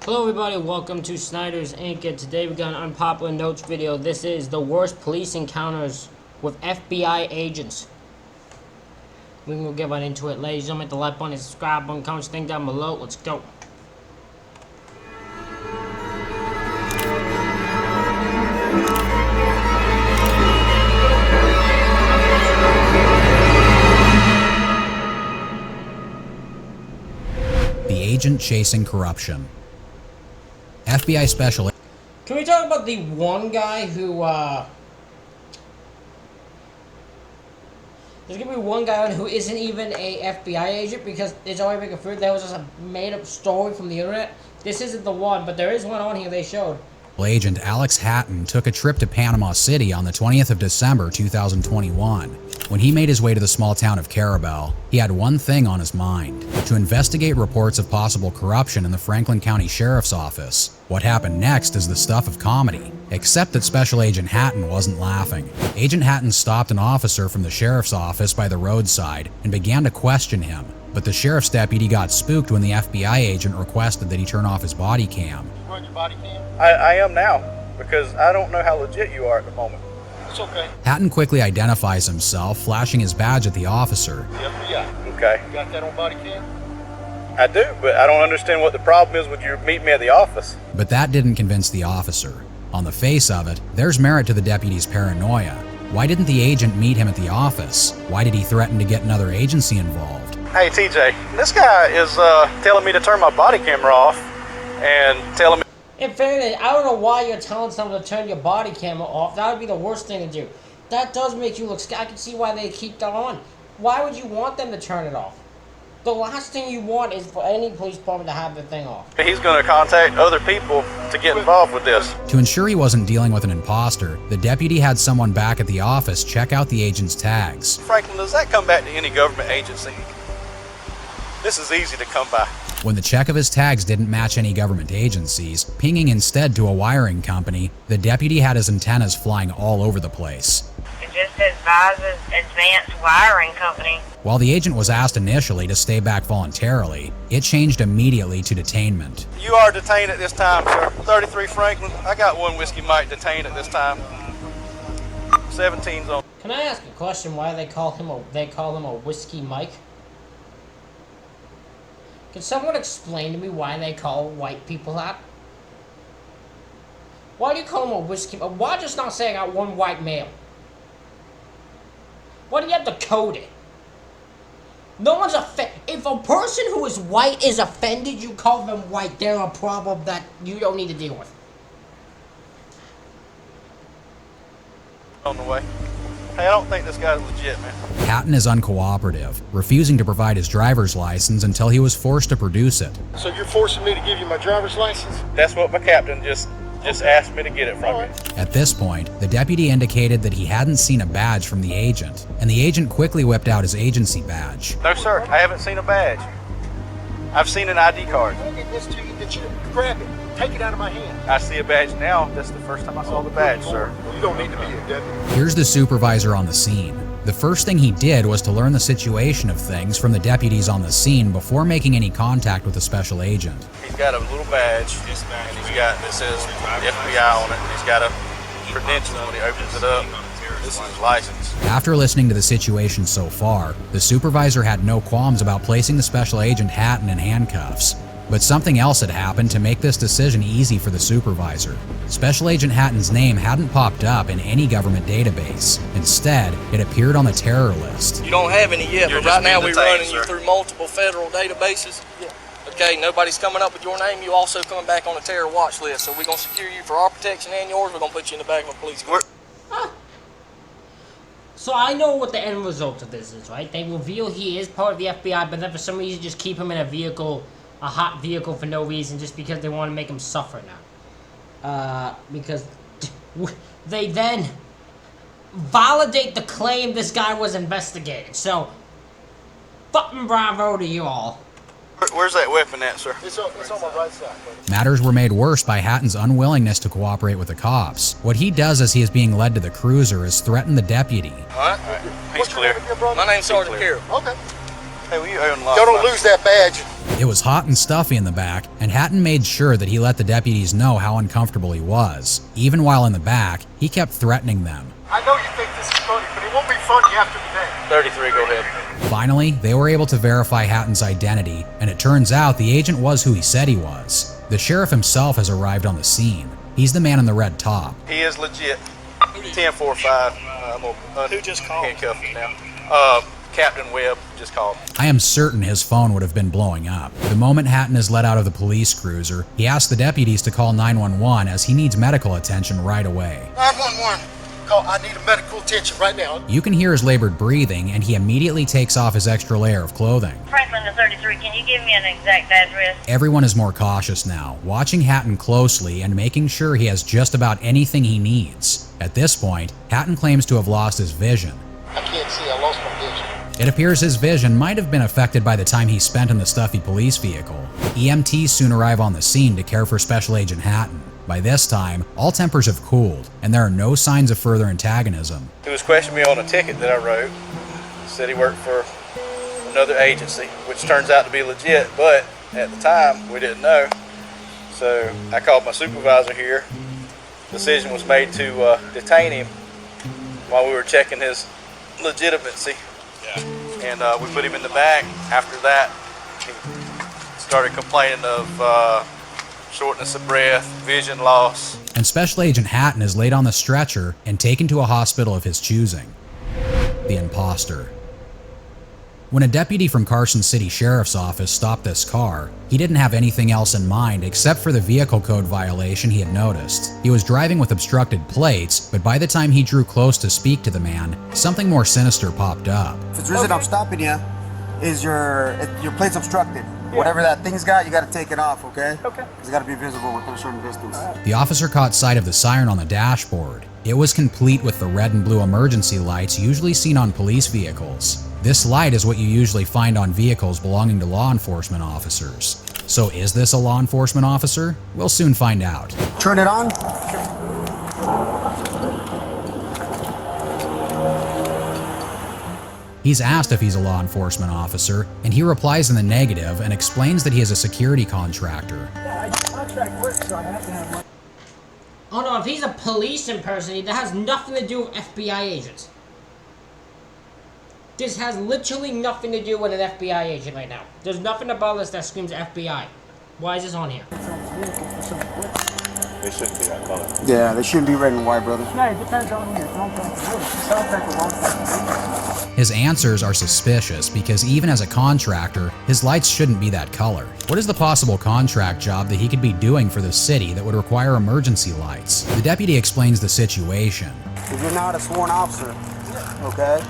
Hello everybody, welcome to Snyder's Inc. And today we got an unpopular notes video. This is the worst police encounters with FBI agents. We will get right into it. Ladies and gentlemen, hit the like button, subscribe button, comment, thing down below. Let's go. The agent chasing corruption. FBI special. Can we talk about the one guy who, there's gonna be one guy who isn't even a FBI agent because it's already making food. That was just a made-up story from the internet. This isn't the one, but there is one on here they showed. Agent Alex Hatton took a trip to Panama City on the 20th of December 2021. When he made his way to the small town of Carabel, he had one thing on his mind: to investigate reports of possible corruption in the Franklin County Sheriff's Office. What happened next is the stuff of comedy, except that Special Agent Hatton wasn't laughing. Agent Hatton stopped an officer from the sheriff's office by the roadside and began to question him, but the sheriff's deputy got spooked when the FBI agent requested that he turn off his body cam. Run your body cam? I am now, because I don't know how legit you are at the moment. It's okay. Hatton quickly identifies himself, flashing his badge at the officer. The FBI. Okay. You got that on body cam? I do, but I don't understand what the problem is with you meeting me at the office. But that didn't convince the officer. On the face of it, there's merit to the deputy's paranoia. Why didn't the agent meet him at the office? Why did he threaten to get another agency involved? Hey TJ, this guy is telling me to turn my body camera off and telling me... In fairness, I don't know why you're telling someone to turn your body camera off. That would be the worst thing to do. That does make you look scared. I can see why they keep that on. Why would you want them to turn it off? The last thing you want is for any police department to have the thing off. He's going to contact other people to get involved with this. To ensure he wasn't dealing with an imposter, the deputy had someone back at the office check out the agent's tags. Franklin, does that come back to any government agency? This is easy to come by. When the check of his tags didn't match any government agencies, pinging instead to a wiring company, the deputy had his antennas flying all over the place. It just advises Advanced Wiring Company. While the agent was asked initially to stay back voluntarily, it changed immediately to detainment. You are detained at this time, sir. 33 Franklin. I got one Whiskey Mike detained at this time. 17's on. Can I ask a question? Why they call him a Whiskey Mike? Can someone explain to me why they call white people that? Why do you call him a whiskey? Why just not say I got one white male? Why do you have to code it? No one's offended. If a person who is white is offended, you call them white. They're a problem that you don't need to deal with. On the way. Hey, I don't think this guy's legit, man. Hatton is uncooperative, refusing to provide his driver's license until he was forced to produce it. So you're forcing me to give you my driver's license? That's what my captain just asked me to get it from you. At this point, the deputy indicated that he hadn't seen a badge from the agent, and the agent quickly whipped out his agency badge. No, sir. I haven't seen a badge. I've seen an ID card. I'll get this to you. That you grab it. Take it out of my hand. I see a badge now. That's the first time I saw the badge, sir. You don't need to be a deputy. Here's the supervisor on the scene. The first thing he did was to learn the situation of things from the deputies on the scene before making any contact with the special agent. He's got a little badge, and he's got that says FBI on it, and he's got a credentials when he opens it up. This is his license. After listening to the situation so far, the supervisor had no qualms about placing the special agent Hatton in handcuffs. But something else had happened to make this decision easy for the supervisor. Special Agent Hatton's name hadn't popped up in any government database. Instead, it appeared on the terror list. You don't have any yet, You're but right now we're detained, running sir. you through multiple federal databases. Yeah. Okay, nobody's coming up with your name. You also coming back on the terror watch list. So we're going to secure you for our protection and yours. We're going to put you in the back of a police car. So I know what the end result of this is, right? They reveal he is part of the FBI, but then for some reason just keep him in a vehicle, a hot vehicle for no reason, just because they want to make him suffer now. Because they then validate the claim this guy was investigated. So, fucking bravo to you all. Where's that weapon at, sir? It's on my right side, buddy. Matters were made worse by Hatton's unwillingness to cooperate with the cops. What he does as he is being led to the cruiser is threaten the deputy. All right. He's clear. My name's Sergeant Carroll. Okay. Hey, will you unlock? Y'all don't lose that badge. It was hot and stuffy in the back, and Hatton made sure that he let the deputies know how uncomfortable he was. Even while in the back, he kept threatening them. I know you think this is funny, but it won't be funny after today. 33, go ahead. Finally, they were able to verify Hatton's identity, and it turns out the agent was who he said he was. The sheriff himself has arrived on the scene. He's the man in the red top. He is legit. 10-4-5. I'm gonna Who just called? handcuff him now. Captain Webb just called. I am certain his phone would have been blowing up. The moment Hatton is let out of the police cruiser, he asks the deputies to call 911 as he needs medical attention right away. 911. Call. I need a medical attention right now. You can hear his labored breathing, and he immediately takes off his extra layer of clothing. Franklin to 33, can you give me an exact address? Everyone is more cautious now, watching Hatton closely and making sure he has just about anything he needs. At this point, Hatton claims to have lost his vision. I can't see. I lost my vision. It appears his vision might have been affected by the time he spent in the stuffy police vehicle. EMTs soon arrive on the scene to care for Special Agent Hatton. By this time, all tempers have cooled, and there are no signs of further antagonism. He was questioning me on a ticket that I wrote. Said he worked for another agency, which turns out to be legit, but at the time, we didn't know. So I called my supervisor here. Decision was made to detain him while we were checking his legitimacy. And we put him in the back. After that, he started complaining of shortness of breath, vision loss. And Special Agent Hatton is laid on the stretcher and taken to a hospital of his choosing. The Imposter. When a deputy from Carson City Sheriff's Office stopped this car, he didn't have anything else in mind except for the vehicle code violation he had noticed. He was driving with obstructed plates, but by the time he drew close to speak to the man, something more sinister popped up. The reason I'm stopping you is your plate's obstructed. Whatever that thing's got, you got to take it off, okay? Okay. It's got to be visible within a certain distance. The officer caught sight of the siren on the dashboard. It was complete with the red and blue emergency lights usually seen on police vehicles. This light is what you usually find on vehicles belonging to law enforcement officers. So is this a law enforcement officer? We'll soon find out. Turn it on. He's asked if he's a law enforcement officer, and he replies in the negative and explains that he is a security contractor. Contract work, so I have to have one. Oh no, if he's a police impersonator, that has nothing to do with FBI agents. This has literally nothing to do with an FBI agent right now. There's nothing about this that screams FBI. Why is this on here? They shouldn't be that color. Yeah, they shouldn't be red and white, brother. No, it depends on your contract work. It sounds like a long time. His answers are suspicious because even as a contractor, his lights shouldn't be that color. What is the possible contract job that he could be doing for the city that would require emergency lights? The deputy explains the situation. If you're not a sworn officer, okay?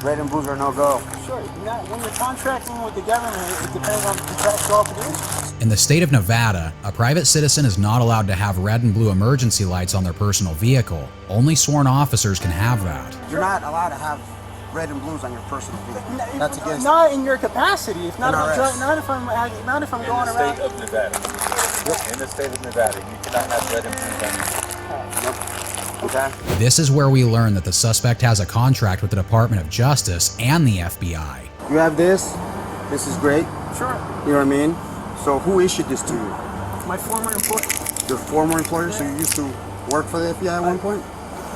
Red and blues are no go. Sure, when you're contracting with the government, it depends on the contractual obligations. In the state of Nevada, a private citizen is not allowed to have red and blue emergency lights on their personal vehicle. Only sworn officers can have that. You're not allowed to have red and blues on your personal vehicle. That's against. Not in your capacity. If not, NRS. not if I'm going around. In the state of Nevada. In the state of Nevada, you cannot have red and blue on your vehicle. Okay. This is where we learn that the suspect has a contract with the Department of Justice and the FBI. You have this. This is great. Sure. You know what I mean? So who issued this to you? My former employer. Your former employer? So you used to work for the FBI at one point?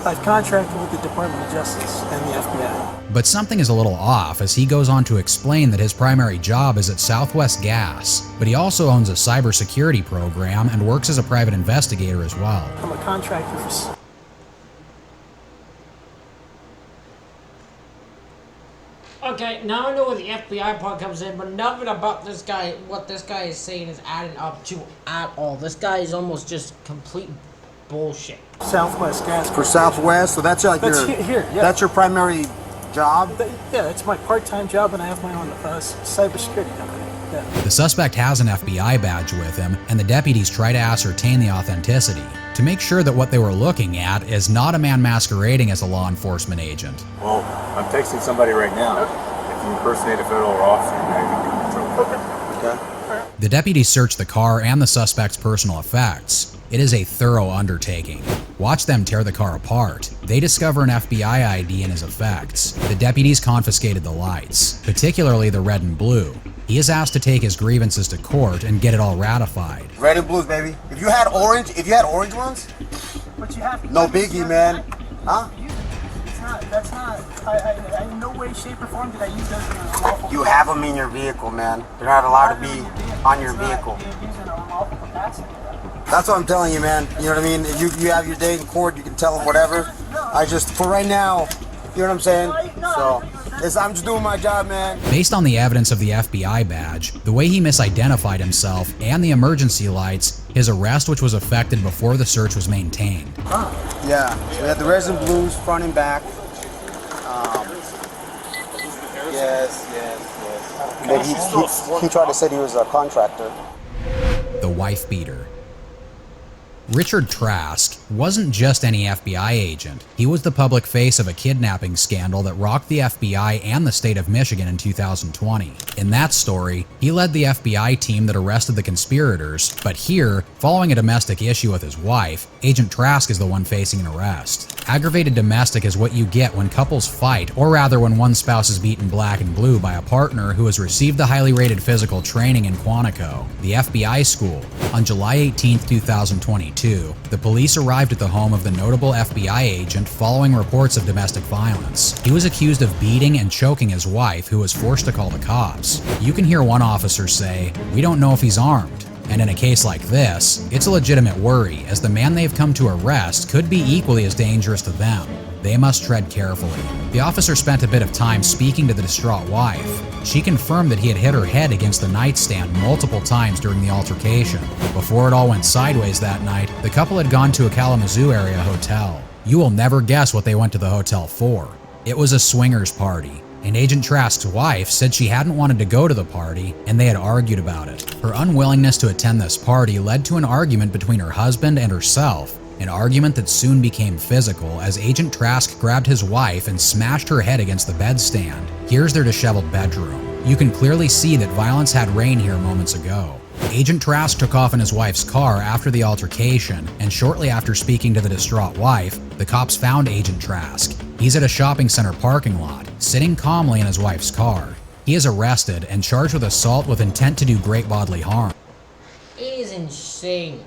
I've contracted with the Department of Justice and the FBI. But something is a little off as he goes on to explain that his primary job is at Southwest Gas, but he also owns a cybersecurity program and works as a private investigator as well. I'm a contractor for... Okay, now I know where the FBI part comes in, but nothing about this guy, what this guy is saying is adding up to at all. This guy is almost just complete bullshit. Southwest Gas. For Southwest? So that's like That's your... here, yeah. That's your primary job? Yeah, it's my part-time job, and I have my own cybersecurity company. Yeah. The suspect has an FBI badge with him, and the deputies try to ascertain the authenticity to make sure that what they were looking at is not a man masquerading as a law enforcement agent. Well, I'm texting somebody right now. If you impersonate a federal officer, you may be in trouble. Okay. The deputies search the car and the suspect's personal effects. It is a thorough undertaking. Watch them tear the car apart. They discover an FBI ID and his effects. The deputies confiscated the lights, particularly the red and blue. He is asked to take his grievances to court and get it all ratified. Red and blues, baby. If you had orange ones, But you have to. no biggie, man. Huh? That's not. I in no way, shape, or form did I use those in an unlawful. You have them in your vehicle, man. They're not allowed to be on your vehicle. You're using an unlawful capacity. That's what I'm telling you, man. You know what I mean? You have your day in court, you can tell them whatever. For right now, you know what I'm saying? So, I'm just doing my job, man. Based on the evidence of the FBI badge, the way he misidentified himself, and the emergency lights, his arrest, which was effected before the search was maintained. Yeah, so we had the red and blues front and back. Yes. But he tried to say he was a contractor. The wife beater. Richard Trask wasn't just any FBI agent. He was the public face of a kidnapping scandal that rocked the FBI and the state of Michigan in 2020. In that story, he led the FBI team that arrested the conspirators, but here, following a domestic issue with his wife, Agent Trask is the one facing an arrest. Aggravated domestic is what you get when couples fight, or rather when one spouse is beaten black and blue by a partner who has received the highly rated physical training in Quantico, the FBI school. On July 18, 2022, the police arrived at the home of the notable FBI agent following reports of domestic violence. He was accused of beating and choking his wife, who was forced to call the cops. You can hear one officer say, "We don't know if he's armed." And in a case like this, it's a legitimate worry, as the man they've come to arrest could be equally as dangerous to them. They must tread carefully. The officer spent a bit of time speaking to the distraught wife. She confirmed that he had hit her head against the nightstand multiple times during the altercation. Before it all went sideways that night, the couple had gone to a Kalamazoo area hotel. You will never guess what they went to the hotel for. It was a swingers party, and Agent Trask's wife said she hadn't wanted to go to the party, and they had argued about it. Her unwillingness to attend this party led to an argument between her husband and herself, an argument that soon became physical as Agent Trask grabbed his wife and smashed her head against the bedstand. Here's their disheveled bedroom. You can clearly see that violence had reign here moments ago. Agent Trask took off in his wife's car after the altercation, and shortly after speaking to the distraught wife, the cops found Agent Trask. He's at a shopping center parking lot, sitting calmly in his wife's car. He is arrested and charged with assault with intent to do great bodily harm. It is insane.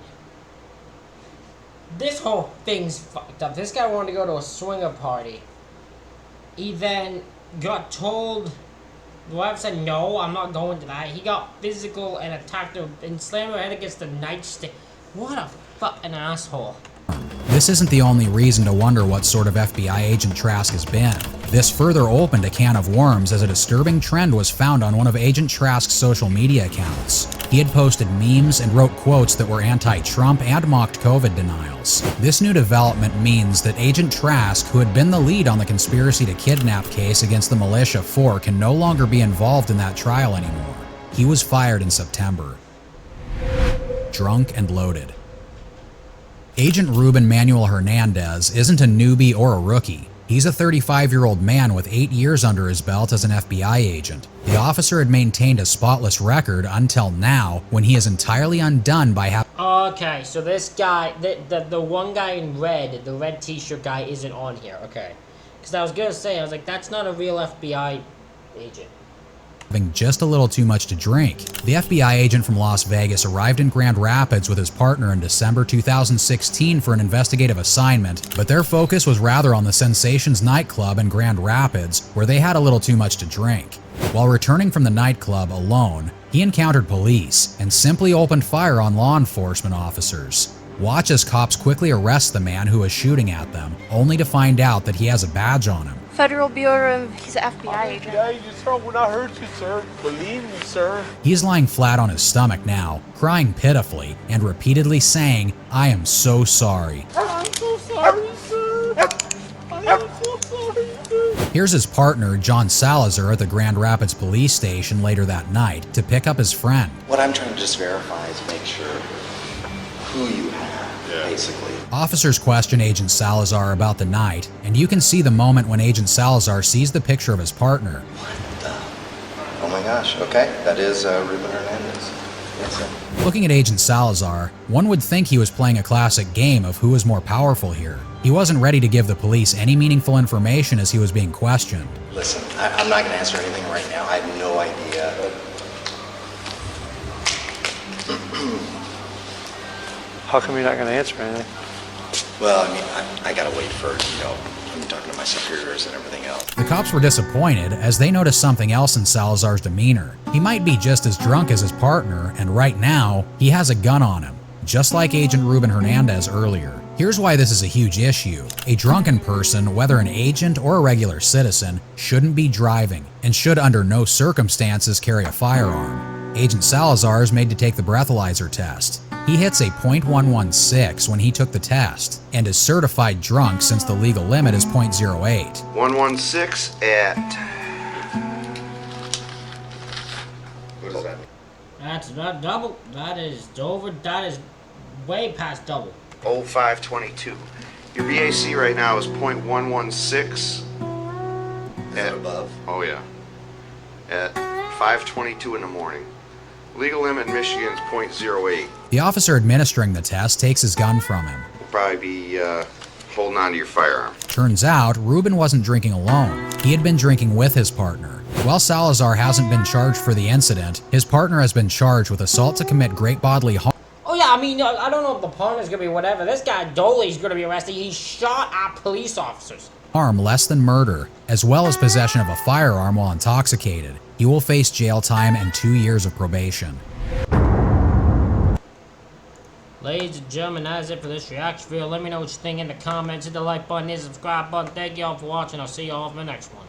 This whole thing's fucked up. This guy wanted to go to a swinger party. He then got told, the wife said, "No, I'm not going to that." He got physical and attacked her and slammed her head against the nightstand. What a fucking asshole. This isn't the only reason to wonder what sort of FBI agent Trask has been. This further opened a can of worms as a disturbing trend was found on one of Agent Trask's social media accounts. He had posted memes and wrote quotes that were anti-Trump and mocked COVID denials. This new development means that Agent Trask, who had been the lead on the conspiracy to kidnap case against the Militia 4, can no longer be involved in that trial anymore. He was fired in September. Drunk and loaded. Agent Ruben Manuel Hernandez isn't a newbie or a rookie. He's a 35-year-old man with 8 years under his belt as an FBI agent. The officer had maintained a spotless record until now, when he is entirely undone by having... Okay, so this guy, the one guy in red, the red t-shirt guy isn't on here, okay. Because I was going to say, I was like, that's not a real FBI agent. Having just a little too much to drink. The FBI agent from Las Vegas arrived in Grand Rapids with his partner in December 2016 for an investigative assignment, but their focus was rather on the Sensations nightclub in Grand Rapids, where they had a little too much to drink. While returning from the nightclub alone, he encountered police and simply opened fire on law enforcement officers. Watch as cops quickly arrest the man who was shooting at them, only to find out that he has a badge on him. Federal Bureau, he's an FBI agent. FBI agent, sir. When I hurt you, sir. Believe me, sir. He's lying flat on his stomach now, crying pitifully, and repeatedly saying, "I am so sorry." I'm so sorry, sir. I am so sorry, sir. Here's his partner, John Salazar, at the Grand Rapids police station later that night to pick up his friend. What I'm trying to just verify is make sure who you have, basically. Officers question Agent Salazar about the night, and you can see the moment when Agent Salazar sees the picture of his partner. What the? Oh my gosh, okay, that is Ruben Hernandez. Yes, sir. Looking at Agent Salazar, one would think he was playing a classic game of who was more powerful here. He wasn't ready to give the police any meaningful information as he was being questioned. Listen, I'm not going to answer anything right now. I have no idea. How come you're not going to answer anything? Well, I mean, I got to wait for, I'm talking to my superiors and everything else. The cops were disappointed as they noticed something else in Salazar's demeanor. He might be just as drunk as his partner, and right now, he has a gun on him, just like Agent Ruben Hernandez earlier. Here's why this is a huge issue. A drunken person, whether an agent or a regular citizen, shouldn't be driving and should under no circumstances carry a firearm. Agent Salazar is made to take the breathalyzer test. He hits a .116 when he took the test and is certified drunk since the legal limit is .08. 116 at... What does that mean? That's not double. That is over. That is way past double. 0522. Your BAC right now is .116. Is that above? Oh yeah. At 5:22 in the morning. Legal limit in Michigan is .08. The officer administering the test takes his gun from him. We'll probably be holding on to your firearm. Turns out, Ruben wasn't drinking alone. He had been drinking with his partner. While Salazar hasn't been charged for the incident, his partner has been charged with assault to commit great bodily harm. Oh yeah, I mean, I don't know if the partner's gonna be whatever. This guy Dolly's gonna be arrested. He shot at police officers. Harm less than murder, as well as possession of a firearm while intoxicated. He will face jail time and 2 years of probation. Ladies and gentlemen, that is it for this reaction video. Let me know what you think in the comments. Hit the like button, hit the subscribe button. Thank you all for watching. I'll see you all in the next one.